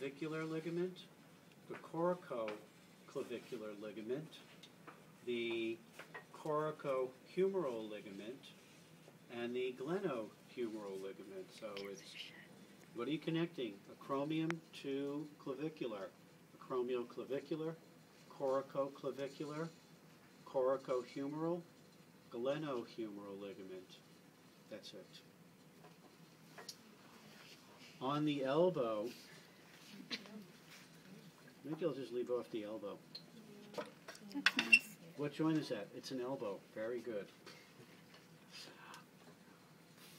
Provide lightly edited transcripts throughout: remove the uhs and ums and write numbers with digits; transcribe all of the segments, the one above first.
colicoclavicular ligament, the coracoclavicular ligament, the coracohumeral ligament, and the glenohumeral ligament. So it's, what are you connecting? Acromion to clavicular. Acromioclavicular, coracoclavicular, coracohumeral, glenohumeral ligament. That's it. On the elbow, maybe I'll just leave off the elbow. That's nice. What joint is that? It's an elbow. Very good.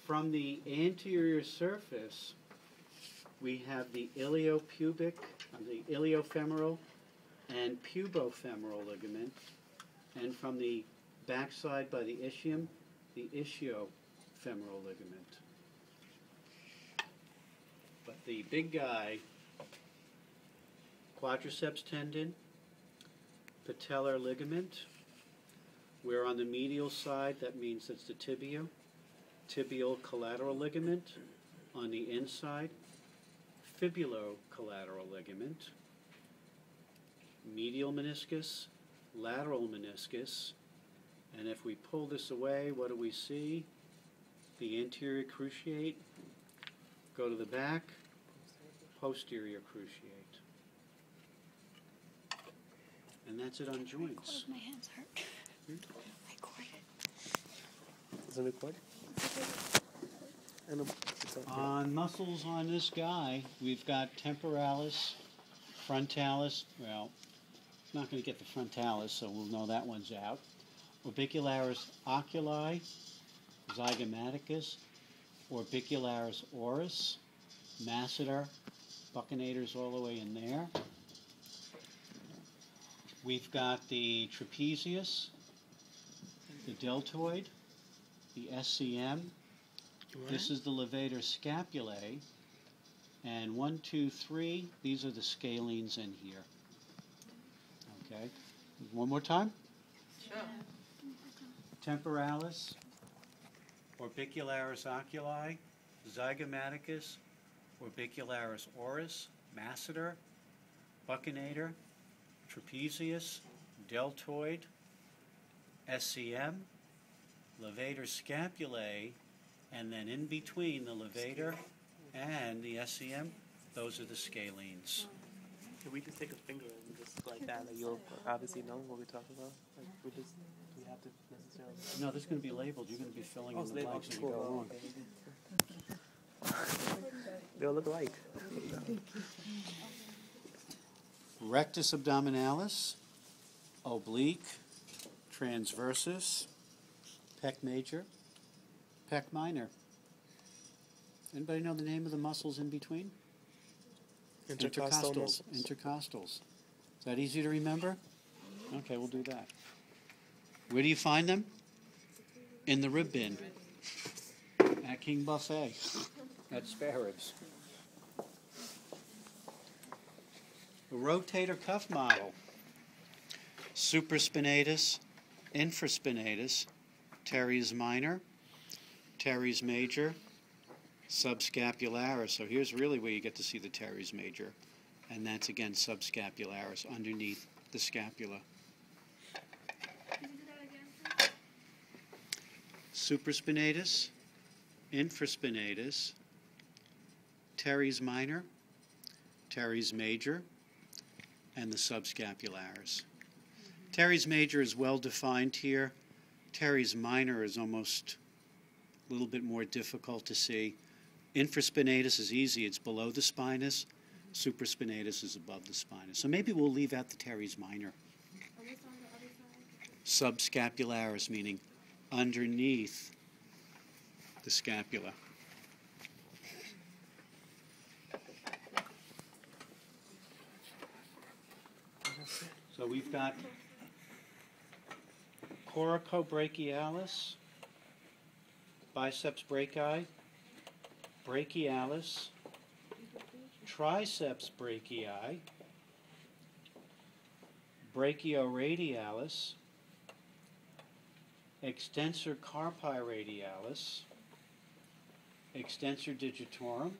From the anterior surface, we have the iliopubic, the iliofemoral, and pubofemoral ligament. And from the backside by the ischium, the ischiofemoral ligament. But the big guy, quadriceps tendon, patellar ligament. We're on the medial side, that means that's the tibia. Tibial collateral ligament. On the inside, fibulocollateral ligament. Medial meniscus, lateral meniscus. And if we pull this away, what do we see? The anterior cruciate. Go to the back, posterior cruciate. And that's it on joints. My hands hurt. Record it. Does it record? On muscles on this guy, we've got temporalis, frontalis. Well, not going to get the frontalis, so we'll know that one's out. Orbicularis oculi, zygomaticus, orbicularis oris, masseter, buccinators all the way in there. We've got the trapezius, the deltoid, the SCM. This is the levator scapulae. And 1, 2, 3, these are the scalenes in here. Okay. One more time? Sure. Temporalis, orbicularis oculi, zygomaticus, orbicularis oris, masseter, buccinator, trapezius, deltoid, SCM, levator scapulae, and then in between the levator and the SCM, those are the scalenes. Can we just take a finger and just like that? Like you'll obviously know what we're talking about. Like we just, do we have to necessarily? No, this is going to be labeled. You're going to be filling in the blanks as you go along. They all look alike. Rectus abdominalis, oblique, transversus, pec major, pec minor. Anybody know the name of the muscles in between? Intercostals. Intercostals. Is that easy to remember? Okay, we'll do that. Where do you find them? In the rib bin. At King Buffet. At Spare Ribs. A rotator cuff model. Supraspinatus, infraspinatus, teres minor, teres major, subscapularis. So here's really where you get to see the teres major. And that's again subscapularis, underneath the scapula. Supraspinatus, infraspinatus, teres minor, teres major, and the subscapularis. Teres major is well defined here. Teres minor is almost a little bit more difficult to see. Infraspinatus is easy, it's below the spinous. Supraspinatus is above the spinous. So maybe we'll leave out the teres minor. Subscapularis, meaning underneath the scapula. So we've got coracobrachialis, biceps brachii, brachialis, triceps brachii, brachioradialis, extensor carpi radialis, extensor digitorum,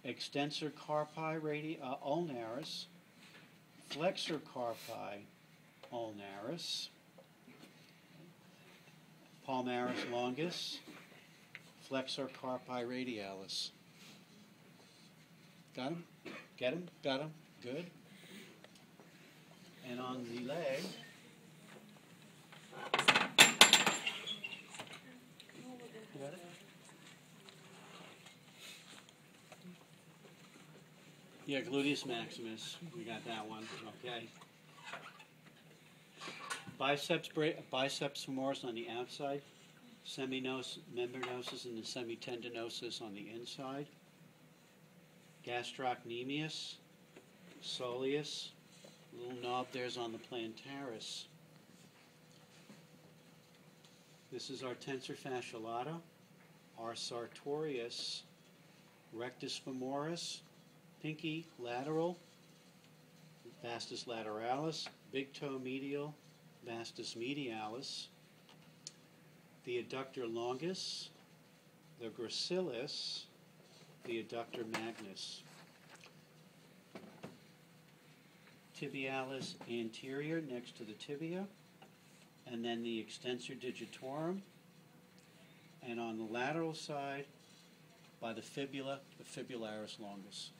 extensor carpi ulnaris, flexor carpi ulnaris, palmaris longus, flexor carpi radialis. Got him? Get him? Got him? Good. And on the leg, you got it? Yeah, gluteus maximus. We got that one. Okay. Biceps femoris on the outside, membranosus and the semitendinosus on the inside. Gastrocnemius, soleus, little knob there's on the plantaris. This is our tensor fasciolata, our sartorius, rectus femoris, pinky lateral, vastus lateralis, big toe medial, vastus medialis, the adductor longus, the gracilis, the adductor magnus. Tibialis anterior next to the tibia, and then the extensor digitorum, and on the lateral side by the fibula, the fibularis longus.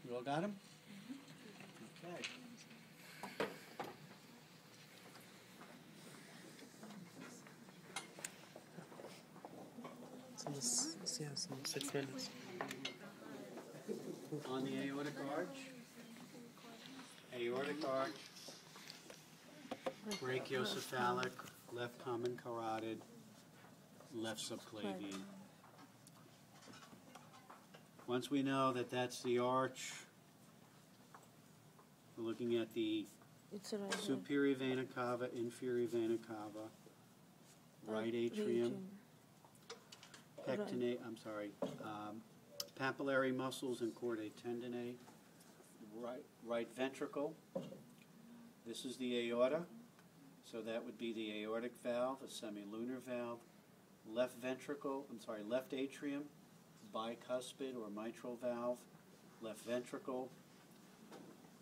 You all got him? Okay. Some 6 minutes. On the aortic arch, brachiocephalic, left common carotid, left subclavian. Once we know that that's the arch, we're looking at the It's right here. superior vena cava, inferior vena cava, right atrium, pectinate, papillary muscles and chordae tendineae, right ventricle. This is the aorta, so that would be the aortic valve, a semilunar valve. Left ventricle, left atrium, bicuspid or mitral valve, left ventricle.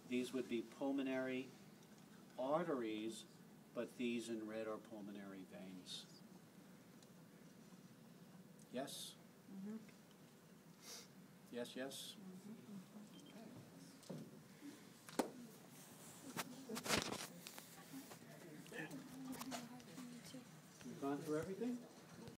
These would be pulmonary arteries, but these in red are pulmonary veins. Yes? Mm-hmm. Yes, yes? We've gone through everything?